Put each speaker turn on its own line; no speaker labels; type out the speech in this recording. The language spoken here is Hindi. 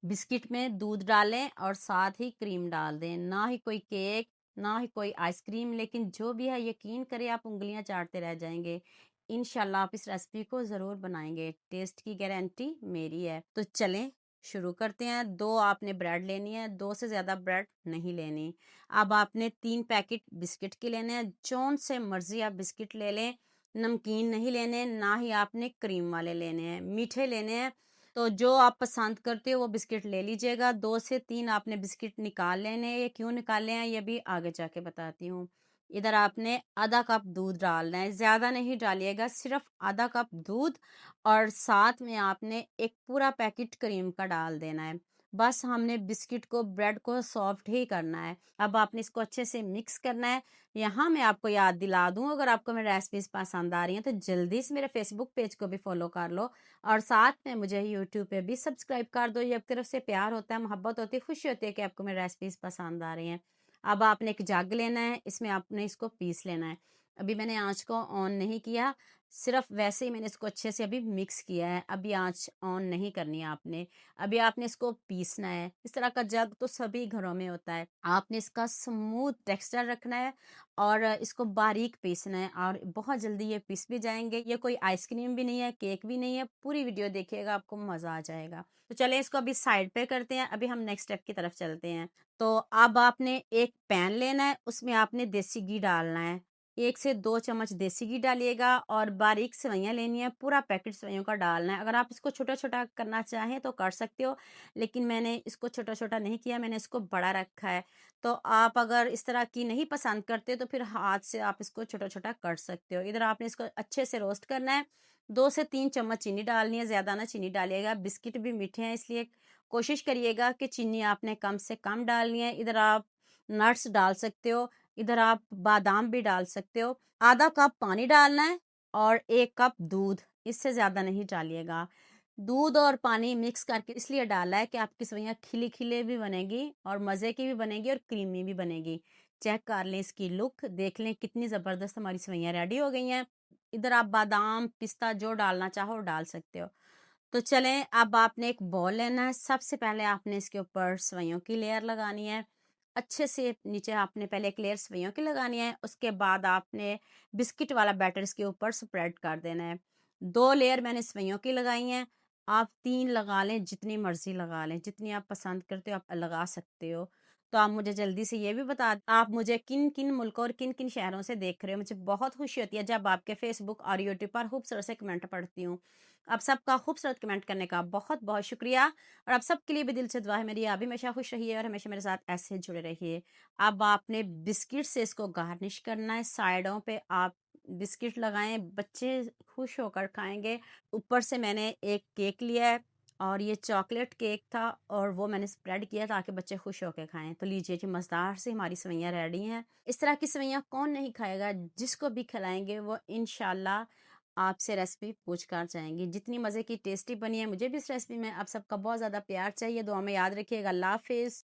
बिस्किट में दूध डालें और साथ ही क्रीम डाल दें, ना ही कोई केक, ना ही कोई आइसक्रीम, लेकिन जो भी है यकीन करें आप उँगलियाँ चाटते रह जाएँगे। इंशाल्लाह आप इस रेसिपी को ज़रूर बनाएँगे, टेस्ट की गारंटी मेरी है। तो चलें शुरू करते हैं। 2 आपने ब्रेड लेनी है, 2 से ज़्यादा ब्रेड नहीं लेनी। अब आपने 3 पैकेट बिस्किट के लेने हैं, जौन से मर्ज़ी आप बिस्किट ले लें, नमकीन नहीं लेने, ना ही आपने क्रीम वाले लेने हैं, मीठे लेने हैं। तो जो आप पसंद करते हो वो बिस्किट ले लीजिएगा। 2 से 3 आपने बिस्किट निकाल लेने हैं, ये क्यों निकालने हैं ये भी आगे जाके बताती हूँ। इधर आपने आधा कप दूध डालना है, ज़्यादा नहीं डालिएगा, सिर्फ़ आधा कप दूध और साथ में आपने एक पूरा पैकेट क्रीम का डाल देना है। बस हमने बिस्किट को, ब्रेड को सॉफ्ट ही करना है। अब आपने इसको अच्छे से मिक्स करना है। यहाँ मैं आपको याद दिला दूँ, अगर आपको मेरी रेसिपीज़ पसंद आ रही हैं तो जल्दी से मेरे फ़ेसबुक पेज को भी फ़ॉलो कर लो और साथ में मुझे यूट्यूब पे भी सब्सक्राइब कर दो। ये एक तरफ से प्यार होता है, मोहब्बत होती है, खुशी होती है कि आपको मेरी रेसिपीज़ पसंद आ रही हैं। अब आपने एक जग लेना है, इसमें आपने इसको पीस लेना है। अभी मैंने आँच को ऑन नहीं किया, सिर्फ़ वैसे ही मैंने इसको अच्छे से अभी मिक्स किया है। अभी आँच ऑन नहीं करनी है आपने। अभी आपने इसको पीसना है। इस तरह का जग तो सभी घरों में होता है। आपने इसका स्मूथ टेक्सचर रखना है और इसको बारीक पीसना है और बहुत जल्दी ये पिस भी जाएँगे। ये कोई आइसक्रीम भी नहीं है, केक भी नहीं है। पूरी वीडियो देखिएगा, आपको मज़ा आ जाएगा। तो चलें इसको अभी साइड पे करते हैं, अभी हम नेक्स्ट स्टेप की तरफ चलते हैं। तो अब आपने एक पैन लेना है, उसमें आपने देसी घी डालना है। 1 से 2 चम्मच देसी घी डालिएगा और बारीक सेवइयाँ लेनी है, पूरा पैकेट सेवइयों का डालना है। अगर आप इसको छोटा-छोटा करना चाहें तो कर सकते हो, लेकिन मैंने इसको छोटा-छोटा नहीं किया, मैंने इसको बड़ा रखा है। तो आप अगर इस तरह की नहीं पसंद करते तो फिर हाथ से आप इसको छोटा-छोटा कर सकते हो। इधर आपने इसको अच्छे से रोस्ट करना है। 2 से 3 चम्मच चीनी डालनी है, ज़्यादा ना चीनी डालिएगा। बिस्किट भी मीठे हैं इसलिए कोशिश करिएगा कि चीनी आपने कम से कम डालनी है। इधर आप नट्स डाल सकते हो, इधर आप बादाम भी डाल सकते हो। आधा कप पानी डालना है और 1 कप दूध, इससे ज़्यादा नहीं डालिएगा। दूध और पानी मिक्स करके इसलिए डाला है कि आपकी सेवइयाँ खिली-खिले भी बनेगी और मज़े की भी बनेगी और क्रीमी भी बनेगी। चेक कर लें इसकी लुक, देख लें कितनी ज़बरदस्त हमारी सेवइयाँ रेडी हो गई हैं। इधर आप बादाम, पिस्ता जो डालना चाहो डाल सकते हो। तो चलें अब आपने एक बॉल लेना है, सबसे पहले आपने इसके ऊपर सेवइयों की लेयर लगानी है। अच्छे से नीचे आपने पहले एक लेयर सेवइयों की लगानी है, उसके बाद आपने बिस्किट वाला बैटर इसके ऊपर स्प्रेड कर देना है। 2 लेयर मैंने सेवइयों की लगाई हैं, आप 3 लगा लें, जितनी मर्ज़ी लगा लें, जितनी आप पसंद करते हो आप लगा सकते हो। तो आप मुझे जल्दी से ये भी बता आप मुझे किन-किन मुल्कों और किन-किन शहरों से देख रहे हो? मुझे बहुत खुशी होती है जब आपके फ़ेसबुक और यूट्यूब पर खूबसूरत से कमेंट पढ़ती हूँ। आप सबका खूबसूरत कमेंट करने का बहुत-बहुत शुक्रिया और आप सबके लिए भी दिल से दुआ है मेरी, आप भी हमेशा खुश रहिए और हमेशा मेरे साथ ऐसे जुड़े रहिए। अब आपने बिस्किट से इसको गार्निश करना है, साइडों पे आप बिस्किट लगाएँ, बच्चे खुश होकर खाएँगे। ऊपर से मैंने एक केक लिया है और ये चॉकलेट केक था और वो मैंने स्प्रेड किया ताकि बच्चे खुश होके खाएँ। तो लीजिए जी मज़ेदार सी हमारी सेवइयाँ रेडी हैं। इस तरह की सेवइयाँ कौन नहीं खाएगा? जिसको भी खिलाएँगे वो इंशाल्लाह आपसे रेसिपी पूछ कर जाएँगी। जितनी मज़े की टेस्टी बनी है, मुझे भी इस रेसिपी में आप सबका बहुत ज़्यादा प्यार चाहिए। दुआ में याद रखिएगा। अल्लाह हाफ़िज़।